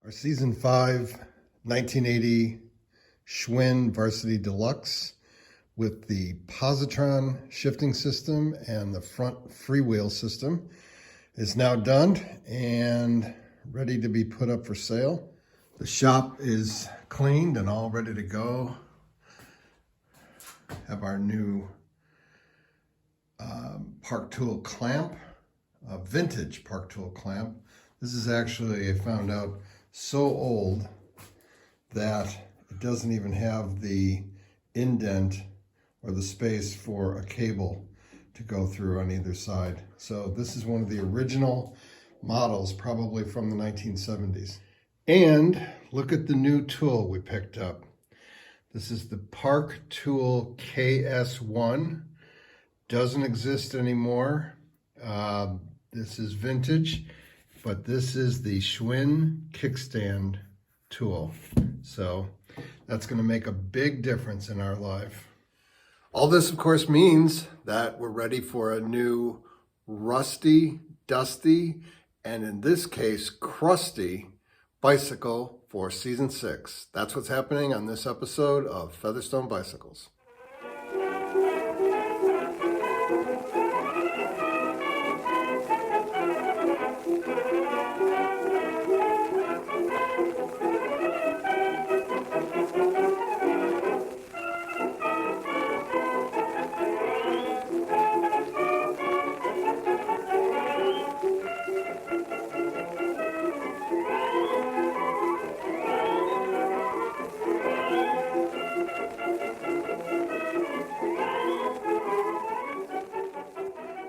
Our Season 5 1980 Schwinn Varsity Deluxe with the positron shifting system and the front freewheel system is now done and ready to be put up for sale. The shop is cleaned and all ready to go. Have our new Park Tool clamp, a vintage Park Tool clamp. This is actually, I found out, so old that it doesn't even have the indent or the space for a cable to go through on either side. So this is one of the original models, probably from the 1970s. And look at the new tool we picked up. This is the Park Tool KS1. Doesn't exist anymore. This is vintage, but this is the Schwinn kickstand tool. So that's going to make a big difference in our life. All this, of course, means that we're ready for a new rusty, dusty, and in this case, crusty bicycle for Season 6. That's what's happening on this episode of Featherstone Bicycles.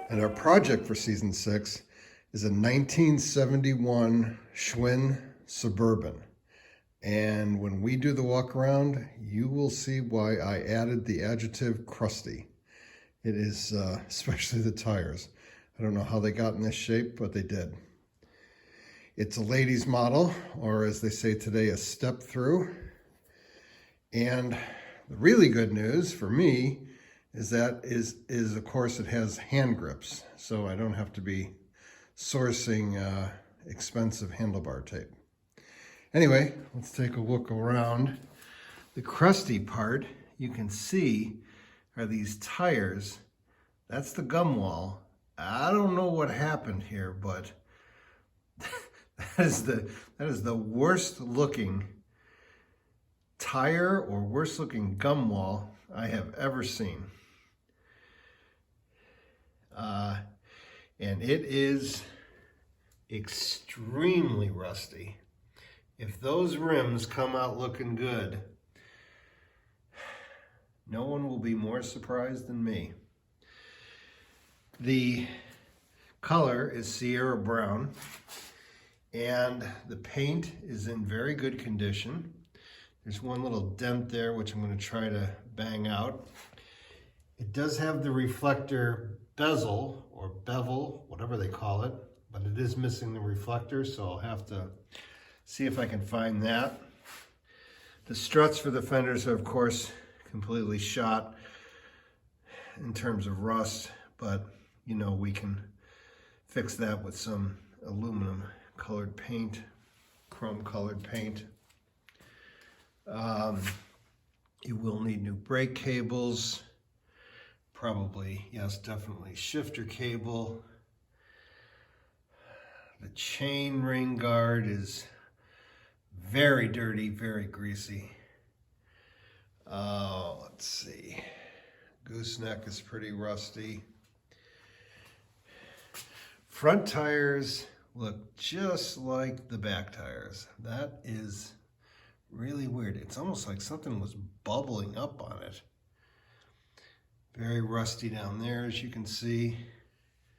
And our project for Season 6 is a 1971 Schwinn Suburban. And when we do the walk around, you will see why I added the adjective crusty. It is, especially the tires. I don't know how they got in this shape, but they did. It's a ladies model, or as they say today, a step through. And the really good news for me is that of course it has hand grips, so I don't have to be sourcing expensive handlebar tape. Anyway, let's take a look around. The crusty part, you can see, are these tires. That's the gum wall. I don't know what happened here, but that is the worst looking tire or worst looking gum wall I have ever seen. And it is extremely rusty. If those rims come out looking good, no one will be more surprised than me. The color is Sierra Brown, and the paint is in very good condition. There's one little dent there, which I'm going to try to bang out. It does have the reflector bezel or bevel, whatever they call it, but it is missing the reflector, so I'll have to see if I can find that. The struts for the fenders are, of course, completely shot in terms of rust, but you know, we can fix that with some aluminum colored paint, chrome colored paint. You will need new brake cables. Probably, yes, definitely shifter cable. The chain ring guard is very dirty, very greasy. Let's see. Gooseneck is pretty rusty. Front tires look just like the back tires. That is really weird. It's almost like something was bubbling up on it. Very rusty down there, as you can see.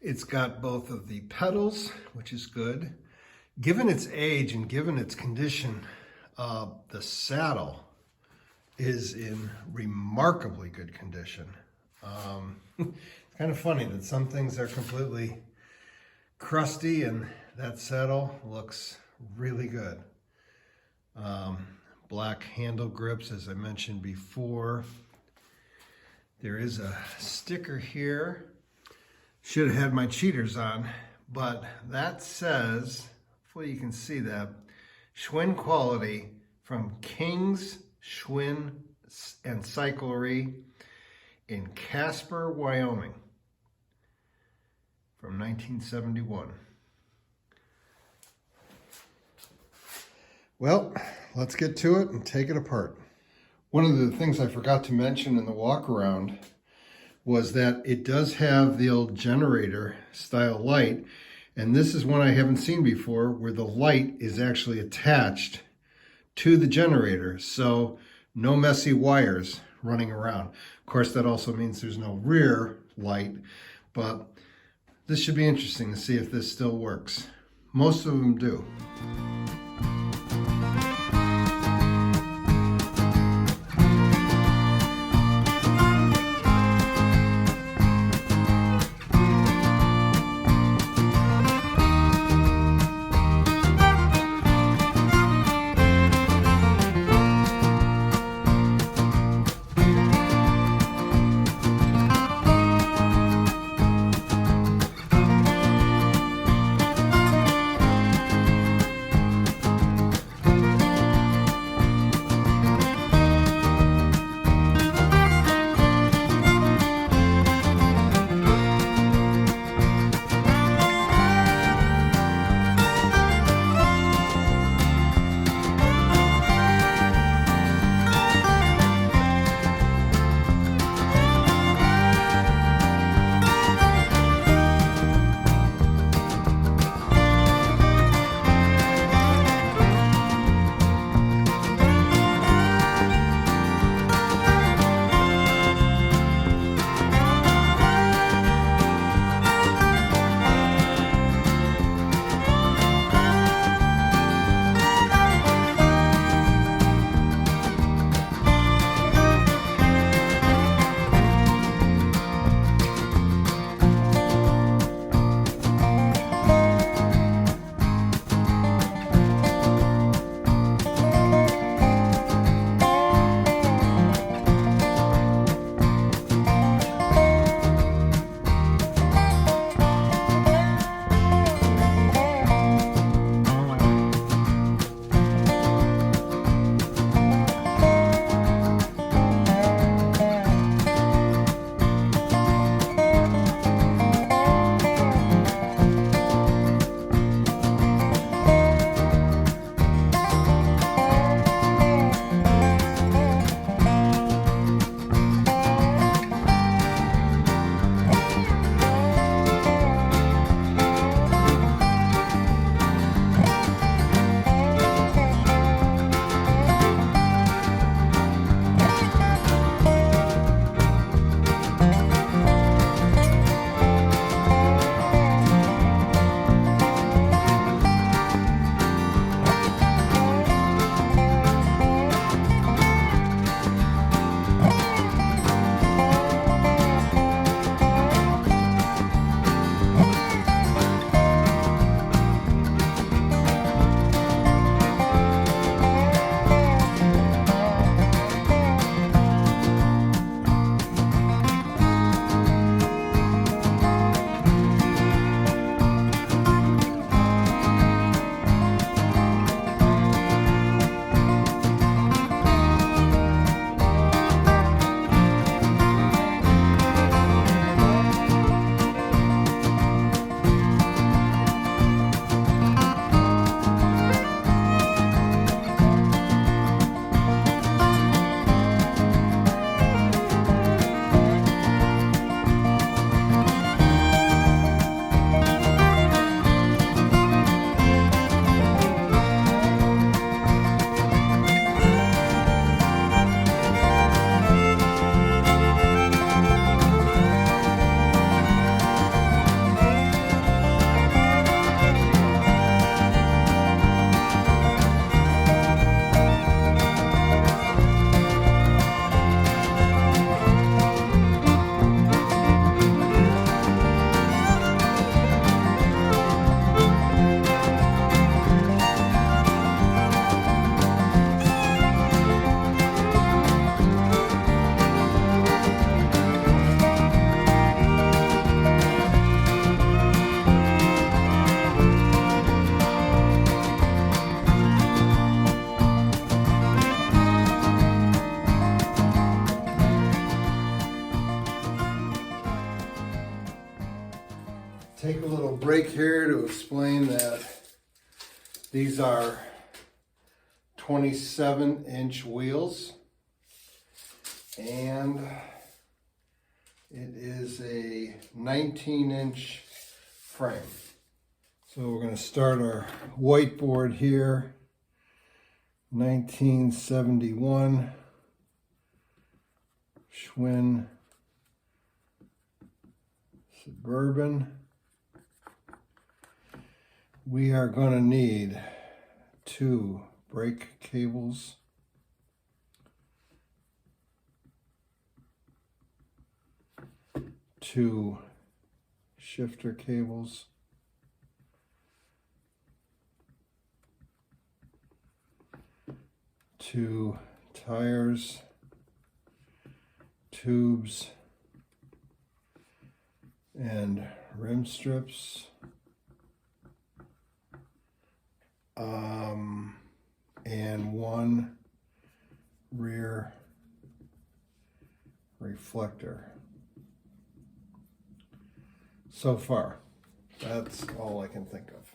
It's got both of the pedals, which is good. Given its age and given its condition, the saddle is in remarkably good condition. It's kind of funny that some things are completely crusty and that saddle looks really good. Black handle grips, as I mentioned before. There is a sticker here. Should have had my cheaters on, but that says, hopefully you can see that, Schwinn quality from King's Schwinn and Cyclery in Casper, Wyoming from 1971. Well, let's get to it and take it apart. One of the things I forgot to mention in the walk around was that it does have the old generator style light, and this is one I haven't seen before where the light is actually attached to the generator, so no messy wires running around. Of course, that also means there's no rear light, but this should be interesting to see if this still works. Most of them do. break here to explain that these are 27-inch wheels, and it is a 19-inch frame. So we're going to start our whiteboard here. 1971 Schwinn Suburban. We are going to need 2 brake cables, 2 shifter cables, 2 tires, tubes, and rim strips, and 1 rear reflector. So far, that's all I can think of.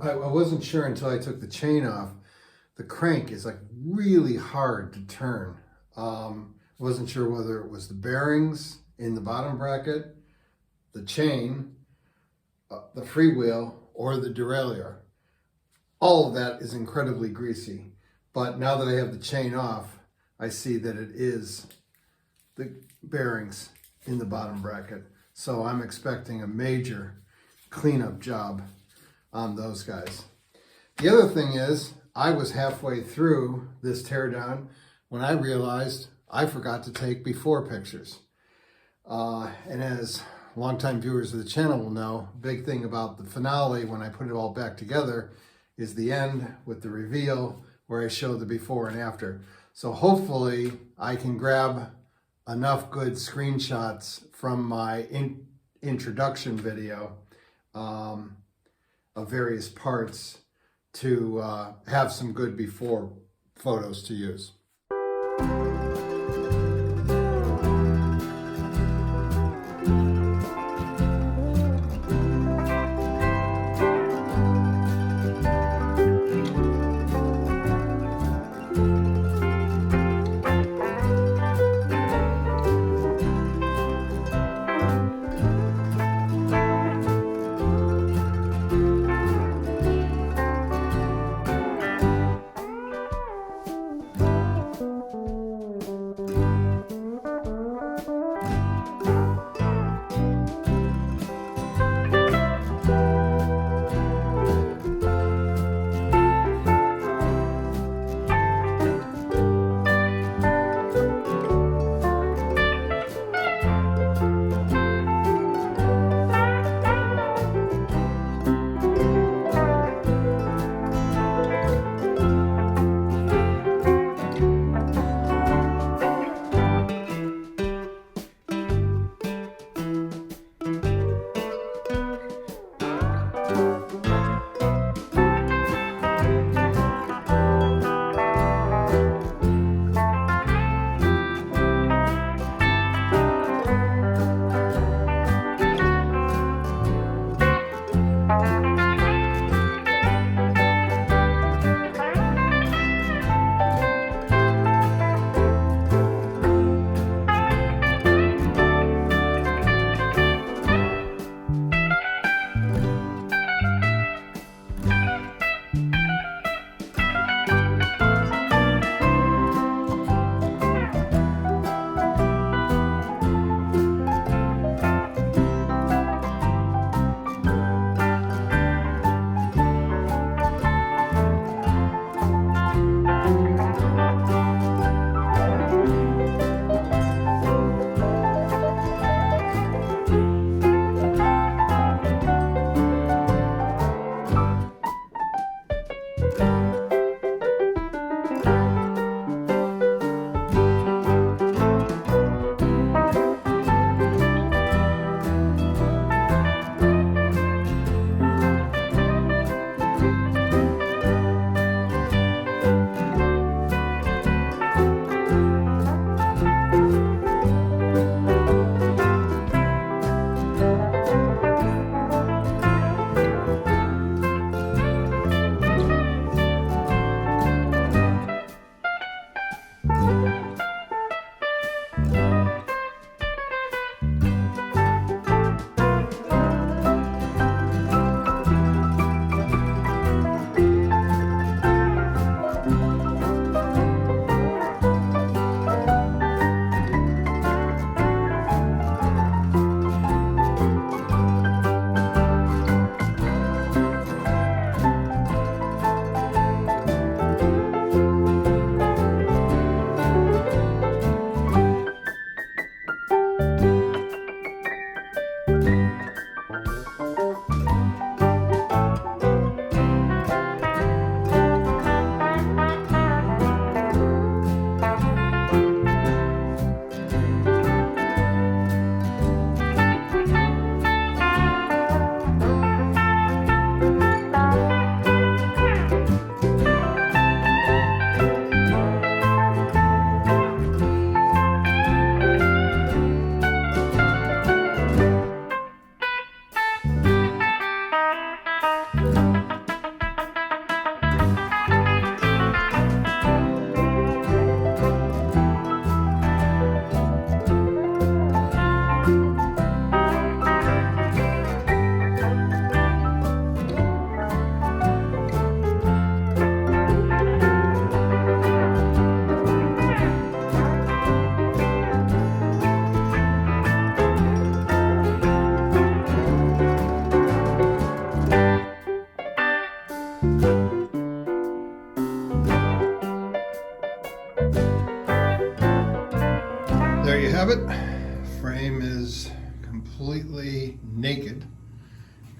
I wasn't sure until I took the chain off. The crank is like really hard to turn. Wasn't sure whether it was the bearings in the bottom bracket, the chain, the freewheel, or the derailleur. All of that is incredibly greasy. But now that I have the chain off, I see that it is the bearings in the bottom bracket. So I'm expecting a major cleanup job on those guys. The other thing is, I was halfway through this teardown when I realized I forgot to take before pictures. And as longtime viewers of the channel will know, big thing about the finale when I put it all back together is the end with the reveal where I show the before and after. So hopefully I can grab enough good screenshots from my introduction video of various parts to have some good before photos to use.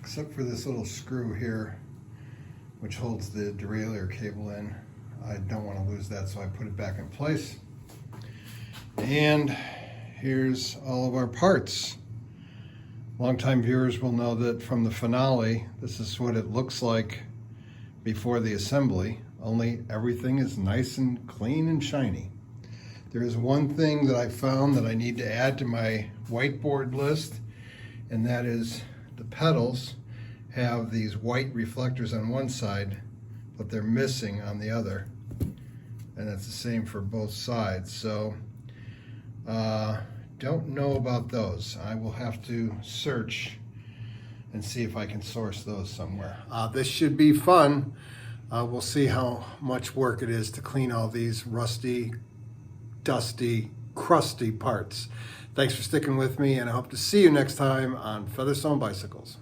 except for this little screw here, which holds the derailleur cable in. I don't want to lose that, so I put it back in place. And here's all of our parts. Longtime viewers will know that from the finale, this is what it looks like before the assembly, only everything is nice and clean and shiny. There is one thing that I found that I need to add to my whiteboard list, and that is the pedals have these white reflectors on one side, but they're missing on the other. And that's the same for both sides. So, don't know about those. I will have to search and see if I can source those somewhere. This should be fun. We'll see how much work it is to clean all these rusty, dusty, crusty parts. Thanks for sticking with me, and I hope to see you next time on Featherstone Bicycles.